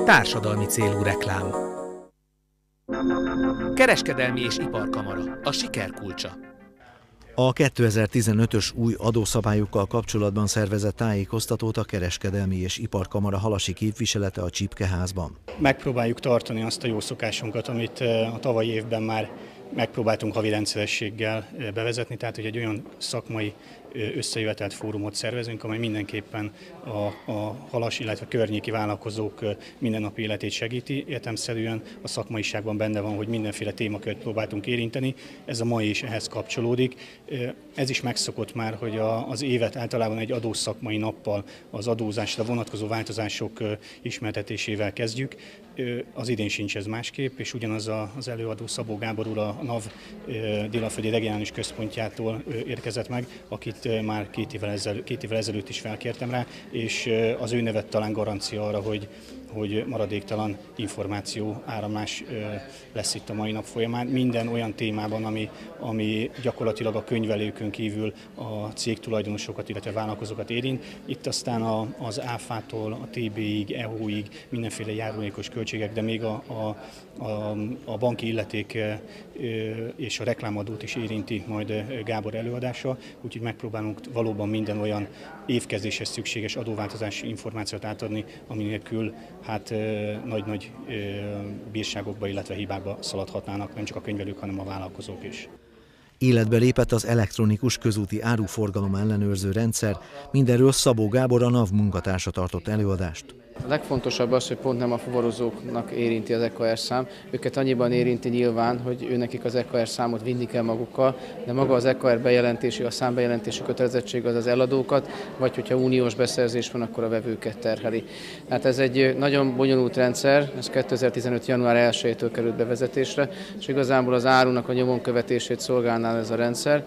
Társadalmi célú reklám. Kereskedelmi és Iparkamara, a siker kulcsa. A 2015-ös új adószabályokkal kapcsolatban szervezett tájékoztatót a Kereskedelmi és Iparkamara halasi képviselete a Csipkeházban. Megpróbáljuk tartani azt a jó szokásunkat, amit a tavalyi évben már megpróbáltunk havi rendszerességgel bevezetni, tehát hogy egy olyan szakmai összejövetelt fórumot szervezünk, amely mindenképpen a halas, illetve környéki vállalkozók mindennapi életét segíti. Értelemszerűen a szakmaiságban benne van, hogy mindenféle témakört próbáltunk érinteni, ez a mai is ehhez kapcsolódik. Ez is megszokott már, hogy az évet általában egy adószakmai nappal az adózásra vonatkozó változások ismertetésével kezdjük. Az idén sincs ez másképp, és ugyanaz az előadó Szabó Gábor úr a NAV Délaföldi Regionális Központjától érkezett meg, akit már két évvel ezelőtt is felkértem rá, és az ő nevet talán garancia arra, hogy maradéktalan információ áramlás lesz itt a mai nap folyamán. Minden olyan témában, ami gyakorlatilag a könyvelőkön kívül a cégtulajdonosokat, illetve vállalkozókat érint. Itt aztán az áfától a TB-ig, EHO-ig mindenféle járulékos költségek, de még a banki illeték és a reklámadót is érinti majd Gábor előadása, úgyhogy megpróbálunk valóban minden olyan évkezdéshez szükséges adóváltozási információt átadni, ami nélkül nagy-nagy bírságokba, illetve hibákba szaladhatnának nem csak a könyvelők, hanem a vállalkozók is. Életbe lépett az elektronikus közúti áruforgalom ellenőrző rendszer, mindenről Szabó Gábor, a NAV munkatársa tartott előadást. A legfontosabb az, hogy pont nem a fuvarozóknak érinti az EKR szám. Őket annyiban érinti nyilván, hogy őnekik az EKR számot vinni kell magukkal, de maga az EKR bejelentési, a számbejelentési kötelezettség az eladókat, vagy hogyha uniós beszerzés van, akkor a vevőket terheli. Tehát ez egy nagyon bonyolult rendszer, ez 2015. január 1-től került bevezetésre, és igazából az árunak a nyomon követését szolgálná ez a rendszer.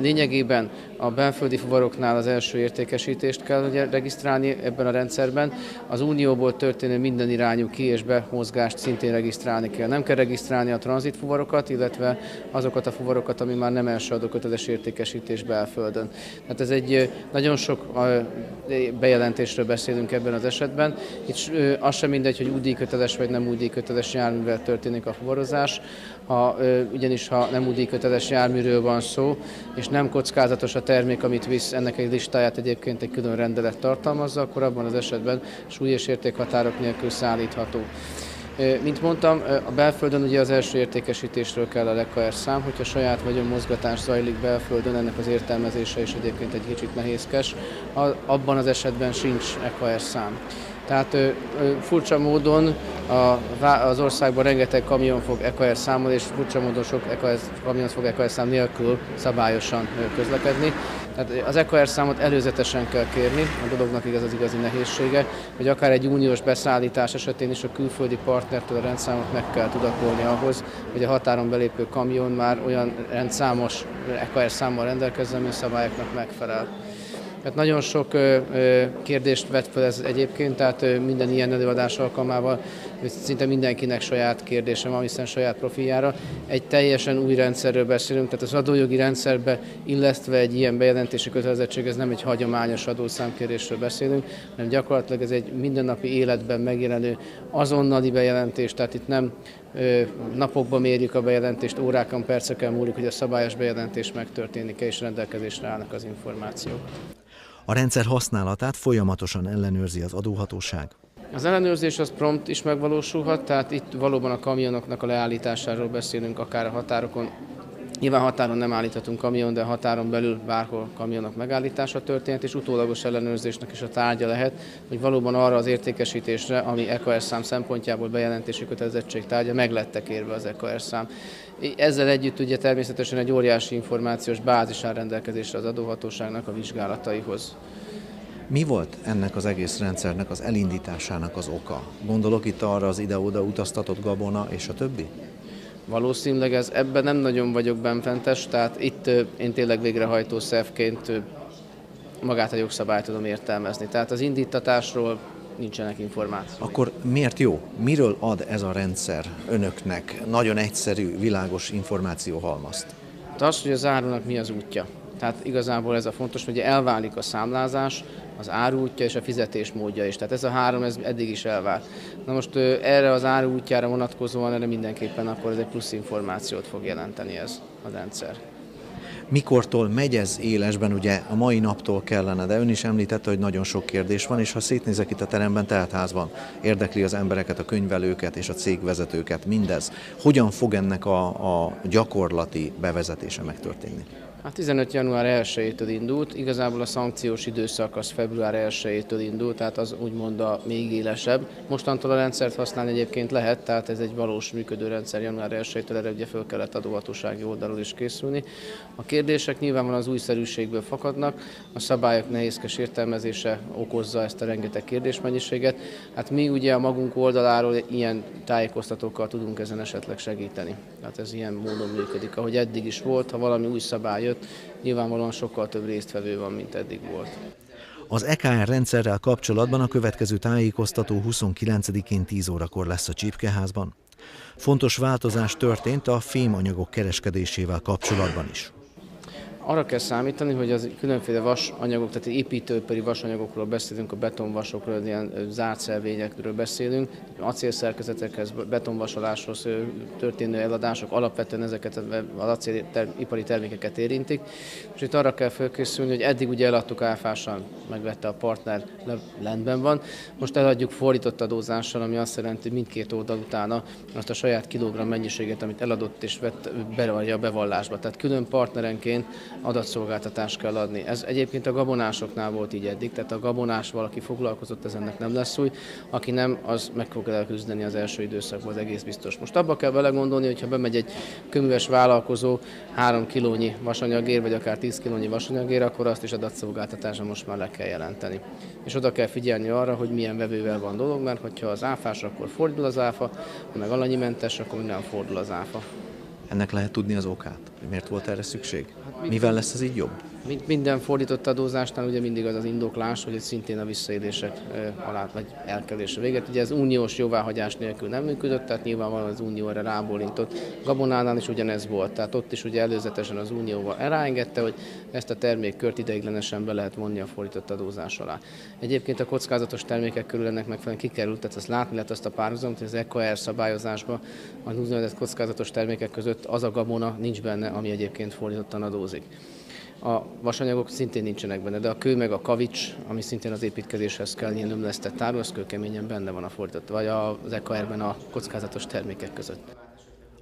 Lényegében a belföldi fuvaroknál az első értékesítést kell ugye regisztrálni ebben a rendszerben. Az unióból történő minden irányú ki- és bemozgást szintén regisztrálni kell. Nem kell regisztrálni a tranzitfuvarokat, illetve azokat a fuvarokat, ami már nem első adóköteles értékesítés belföldön. Tehát ez egy nagyon sok bejelentésről beszélünk ebben az esetben. Itt az sem mindegy, hogy útdíjköteles vagy nem útdíjköteles járművel történik a fuvarozás. Ugyanis ha nem útdíjköteles járműről van szó, és nem kockázatos a termék, amit visz, ennek egy listáját egyébként egy külön rendelet tartalmazza, akkor abban az esetben súly és értékhatárok nélkül szállítható. Mint mondtam, a belföldön ugye az első értékesítésről kell a EKR szám, hogyha saját vagyonmozgatás zajlik belföldön, ennek az értelmezése is egyébként egy kicsit nehézkes, abban az esetben sincs EKR szám. Tehát furcsa módon az országban rengeteg kamion fog EKR számmal, és furcsa módon sok kamion fog EKR szám nélkül szabályosan közlekedni. Tehát az EKR számot előzetesen kell kérni, a dolognak ez az igazi nehézsége, hogy akár egy uniós beszállítás esetén is a külföldi partnertől a rendszámot meg kell tudakolni ahhoz, hogy a határon belépő kamion már olyan rendszámos EKR számmal rendelkezzen, ami a szabályoknak megfelel. Tehát nagyon sok kérdést vet fel ez egyébként, tehát minden ilyen előadás alkalmával szinte mindenkinek saját kérdése van, hiszen saját profiljára. Egy teljesen új rendszerről beszélünk, tehát az adójogi rendszerbe illesztve egy ilyen bejelentési kötelezettség, ez nem egy hagyományos adószámkérésről beszélünk, hanem gyakorlatilag ez egy mindennapi életben megjelenő azonnali bejelentés, tehát itt nem napokban mérjük a bejelentést, órákon, perceken múlik, hogy a szabályos bejelentés megtörténik-e, és rendelkezésre állnak az információk. A rendszer használatát folyamatosan ellenőrzi az adóhatóság. Az ellenőrzés az prompt is megvalósulhat, tehát itt valóban a kamionoknak a leállításáról beszélünk, akár a határokon. Nyilván határon nem állíthatunk kamion, de a határon belül bárhol kamionok megállítása történt, és utólagos ellenőrzésnek is a tárgya lehet, hogy valóban arra az értékesítésre, ami EKR szám szempontjából bejelentési kötelezettség tárgya, meg lettek érve az EKR szám. Ezzel együtt ugye természetesen egy óriási információs bázis áll rendelkezésre az adóhatóságnak a vizsgálataihoz. Mi volt ennek az egész rendszernek az elindításának az oka? Gondolok itt arra az ide-oda utaztatott gabona és a többi? Valószínűleg ebben nem nagyon vagyok benfentes, tehát itt én tényleg végrehajtó szervként magát a jogszabályt tudom értelmezni. Tehát az indítatásról nincsenek információk. Akkor miért jó? Miről ad ez a rendszer önöknek nagyon egyszerű, világos információhalmazt? Az, hogy az árunak mi az útja. Tehát igazából ez a fontos, hogy elválik a számlázás, az áruútja és a fizetésmódja is. Tehát ez a három, ez eddig is elvált. Na most erre az áruútjára vonatkozóan erre mindenképpen akkor ez egy plusz információt fog jelenteni ez a rendszer. Mikortól megy ez élesben, ugye a mai naptól kellene, de ön is említette, hogy nagyon sok kérdés van, és ha szétnézek itt a teremben, teltházban, érdekli az embereket, a könyvelőket és a cégvezetőket, mindez. Hogyan fog ennek a gyakorlati bevezetése megtörténni? Hát 15. január 1-től indult, igazából a szankciós időszak az február 1-től indult, tehát az úgymond a még élesebb. Mostantól a rendszert használni egyébként lehet, tehát ez egy valós működő rendszer január 1-től, erre ugye föl kellett adóhatósági oldalról is készülni. A kérdések nyilvánvalóan az újszerűségből fakadnak, a szabályok nehézkes értelmezése okozza ezt a rengeteg kérdésmennyiséget. Hát mi ugye a magunk oldaláról ilyen tájékoztatókkal tudunk ezen esetleg segíteni. Tehát ez ilyen módon működik, ahogy eddig is volt, ha valami új szabály jött, nyilvánvalóan sokkal több résztvevő van, mint eddig volt. Az EKR rendszerrel kapcsolatban a következő tájékoztató 29-én 10 órakor lesz a Csipkeházban. Fontos változás történt a fémanyagok kereskedésével kapcsolatban is. Arra kell számítani, hogy az különféle vasanyagok, tehát építőipari vasanyagokról beszélünk, a betonvasokról, ilyen zárt szelvényekről beszélünk, acélszerkezetekhez, betonvasoláshoz történő eladások alapvetően ezeket az acélipari termékeket érintik. És itt arra kell felkészülni, hogy eddig ugye eladtuk áfásan, megvette a partner, rendben van, most eladjuk fordított adózással, ami azt jelenti, hogy mindkét oldal utána azt a saját kilogramm mennyiséget, amit eladott és vett, bevarja a bevallásba. Tehát külön partnerenként adatszolgáltatást kell adni. Ez egyébként a gabonásoknál volt így eddig, tehát a gabonás valaki foglalkozott, ez ennek nem lesz új, aki nem, az meg fog elküzdeni az első időszakban, az egész biztos. Most abba kell belegondolni, hogyha bemegy egy kőműves vállalkozó 3 kilónyi vasanyagért, vagy akár 10 kilónyi vasanyagért, akkor azt is adatszolgáltatásra most már le kell jelenteni. És oda kell figyelni arra, hogy milyen vevővel van dolog, mert hogyha az áfás, akkor fordul az áfa, ha meg alanymentes, akkor nem fordul az áfa. Ennek lehet tudni az okát? Miért volt erre szükség? Mivel lesz ez így jobb? Minden fordított adózásnál ugye mindig az az indoklás, hogy szintén a visszaélések alá vagy elkerülése véget. Ugye ez uniós jóváhagyás nélkül nem működött, tehát nyilvánvalóan az unió erre rábólintott. Gabonánál is ugyanez volt, tehát ott is ugye előzetesen az unióval ráengedte, hogy ezt a termékkört ideiglenesen be lehet vonni a fordított adózás alá. Egyébként a kockázatos termékek körül ennek megfelelően kikerült, tehát azt látni lehet azt a párhuzamot, hogy az EKR szabályozásban az úgynevezett kockázatos termékek között az a gabona nincs benne, ami egyébként fordítottan adózik. A vasanyagok szintén nincsenek benne, de a kő meg a kavics, ami szintén az építkezéshez kell, ilyen ömlesztett áru, az kőkeményen benne van a fordított, vagy az EKR-ben a kockázatos termékek között.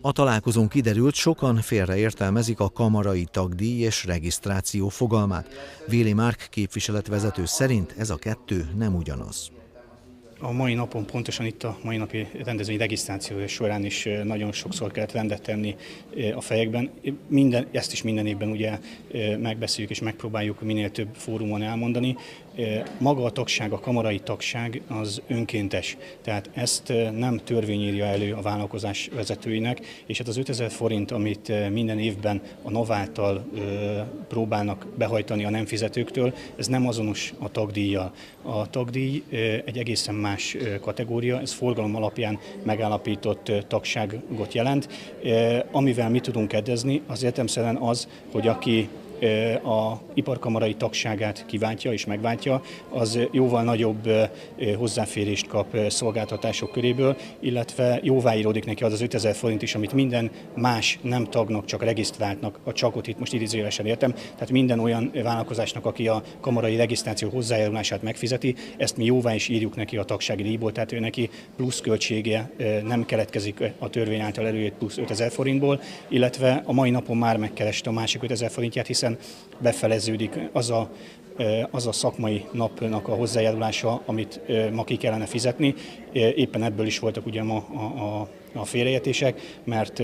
A találkozón kiderült, sokan félreértelmezik a kamarai tagdíj és regisztráció fogalmát. Véli Márk képviseletvezető szerint ez a kettő nem ugyanaz. A mai napon, pontosan itt a mai napi rendezvény regisztrációja során is nagyon sokszor kellett rendet tenni a fejekben. Ezt is minden évben ugye megbeszéljük és megpróbáljuk minél több fórumon elmondani. Maga a tagság, a kamarai tagság az önkéntes, tehát ezt nem törvény írja elő a vállalkozás vezetőinek, és hát az 5000 forint, amit minden évben a NAV által próbálnak behajtani a nem fizetőktől, ez nem azonos a tagdíjjal. A tagdíj egy egészen más kategória, ez forgalom alapján megállapított tagságot jelent. Amivel mi tudunk kedvezni, az értelemszerűen az, hogy aki a iparkamarai tagságát kiváltja és megváltja, az jóval nagyobb hozzáférést kap szolgáltatások köréből, illetve jóváíródik neki az 5000 forint is, amit minden más nem tagnak, csak regisztráltnak, a csakot itt most idézőjelesen értem, tehát minden olyan vállalkozásnak, aki a kamarai regisztráció hozzájárulását megfizeti, ezt mi jóvá is írjuk neki a tagsági díjból, tehát ő neki plusz költsége nem keletkezik a törvény által előírt plusz 5000 forintból, illetve a mai napon már megkereste a másik 5000 forintját, hiszen befeleződik az a szakmai napnak a hozzájárulása, amit ma ki kellene fizetni. Éppen ebből is voltak ugye ma a félreértések, mert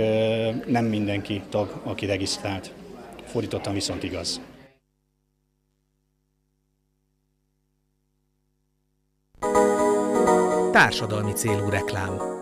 nem mindenki tag, aki regisztrált. Fordítottan viszont igaz. Társadalmi célú reklám.